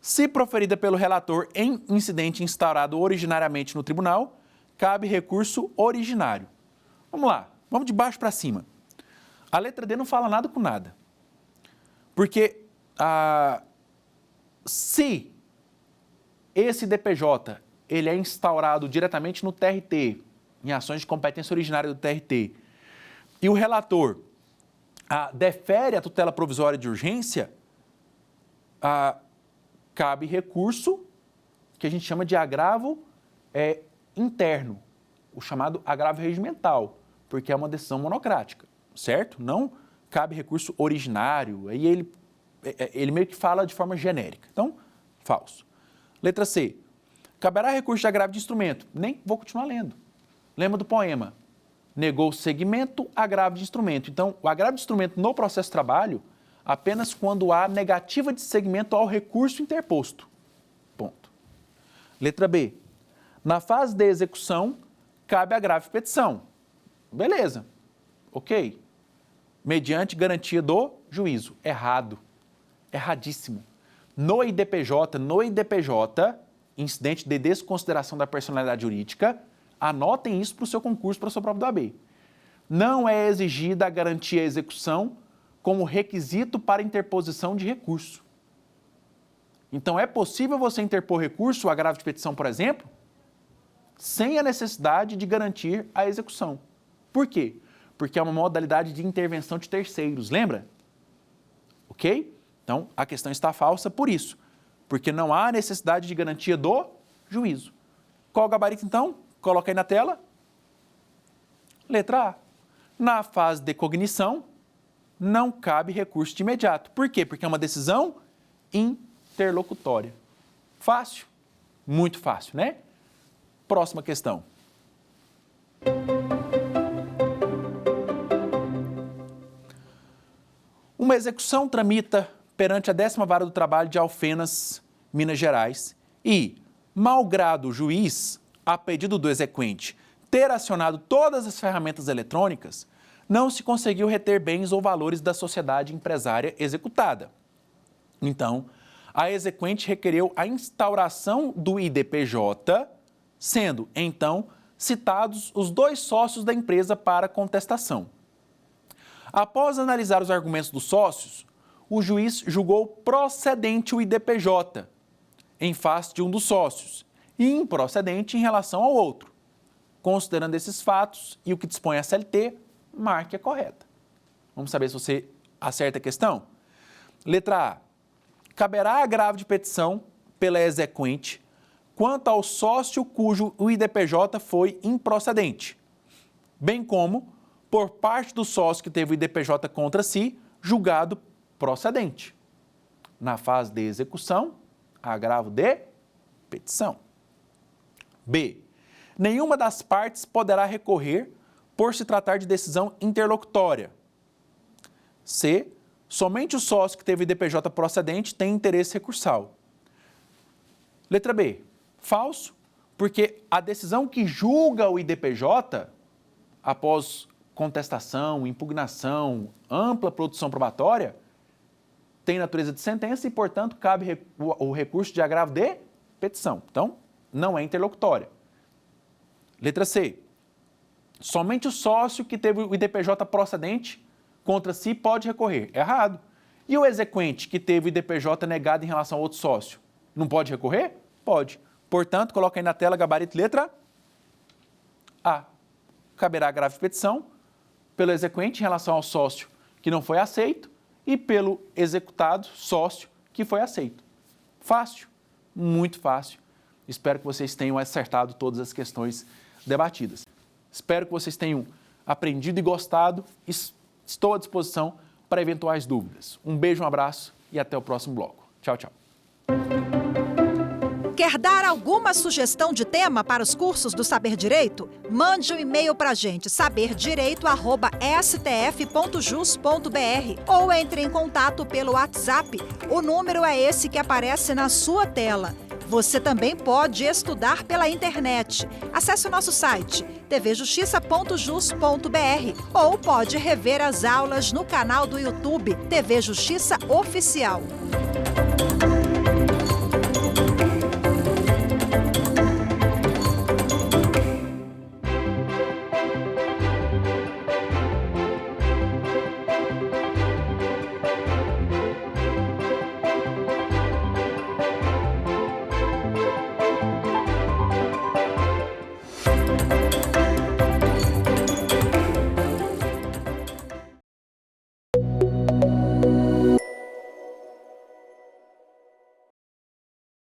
Se proferida pelo relator em incidente instaurado originariamente no tribunal, cabe recurso originário. Vamos lá, vamos de baixo para cima. A letra D não fala nada com nada. Porque se esse DPJ ele é instaurado diretamente no TRT, em ações de competência originária do TRT, e o relator defere a tutela provisória de urgência, cabe recurso que a gente chama de agravo interno, o chamado agravo regimental, porque é uma decisão monocrática, certo? Não cabe recurso originário, aí ele meio que fala de forma genérica. Então, falso. Letra C. Caberá recurso de agravo de instrumento. Nem vou continuar lendo. Lembra do poema? Negou segmento, agravo de instrumento. Então, o agravo de instrumento no processo de trabalho apenas quando há negativa de segmento ao recurso interposto. Ponto. Letra B. Na fase de execução, cabe agravo de petição. Beleza. Ok. Mediante garantia do juízo. Errado. Erradíssimo. no IDPJ, incidente de desconsideração da personalidade jurídica, anotem isso para o seu concurso, para a sua prova do AB. Não é exigida a garantia à execução como requisito para interposição de recurso. Então, é possível você interpor recurso, o agravo de petição, por exemplo, sem a necessidade de garantir a execução. Por quê? Porque é uma modalidade de intervenção de terceiros, lembra? Ok? Então, a questão está falsa por isso, porque não há necessidade de garantia do juízo. Qual o gabarito, então? Coloca aí na tela. Letra A. Na fase de cognição, não cabe recurso de imediato. Por quê? Porque é uma decisão interlocutória. Fácil? Muito fácil, né? Próxima questão. Uma execução tramita perante a 10ª Vara do Trabalho de Alfenas, Minas Gerais, e, malgrado o juiz, a pedido do exequente, ter acionado todas as ferramentas eletrônicas, não se conseguiu reter bens ou valores da sociedade empresária executada. Então, a exequente requereu a instauração do IDPJ, sendo, então, citados os 2 sócios da empresa para contestação. Após analisar os argumentos dos sócios, o juiz julgou procedente o IDPJ em face de um dos sócios e improcedente em relação ao outro. Considerando esses fatos e o que dispõe a CLT, marque a correta. Vamos saber se você acerta a questão? Letra A. Caberá agravo de petição pela exequente quanto ao sócio cujo o IDPJ foi improcedente, bem como por parte do sócio que teve o IDPJ contra si, julgado procedente. Na fase de execução, agravo de petição. B. Nenhuma das partes poderá recorrer por se tratar de decisão interlocutória. C. Somente o sócio que teve o IDPJ procedente tem interesse recursal. Letra B. Falso, porque a decisão que julga o IDPJ, após contestação, impugnação, ampla produção probatória, tem natureza de sentença e, portanto, cabe o recurso de agravo de petição. Então, não é interlocutória. Letra C. Somente o sócio que teve o IDPJ procedente contra si pode recorrer. Errado. E o exequente que teve o IDPJ negado em relação ao outro sócio, não pode recorrer? Pode. Portanto, coloca aí na tela gabarito letra A. Caberá agravo de petição pelo exequente em relação ao sócio que não foi aceito e pelo executado sócio que foi aceito. Fácil? Muito fácil. Espero que vocês tenham acertado todas as questões debatidas. Espero que vocês tenham aprendido e gostado. Estou à disposição para eventuais dúvidas. Um beijo, um abraço e até o próximo bloco. Tchau, tchau. Quer dar alguma sugestão de tema para os cursos do Saber Direito? Mande um e-mail para a gente, saberdireito@stf.jus.br, ou entre em contato pelo WhatsApp. O número é esse que aparece na sua tela. Você também pode estudar pela internet. Acesse o nosso site tvjustiça.jus.br ou pode rever as aulas no canal do YouTube TV Justiça Oficial.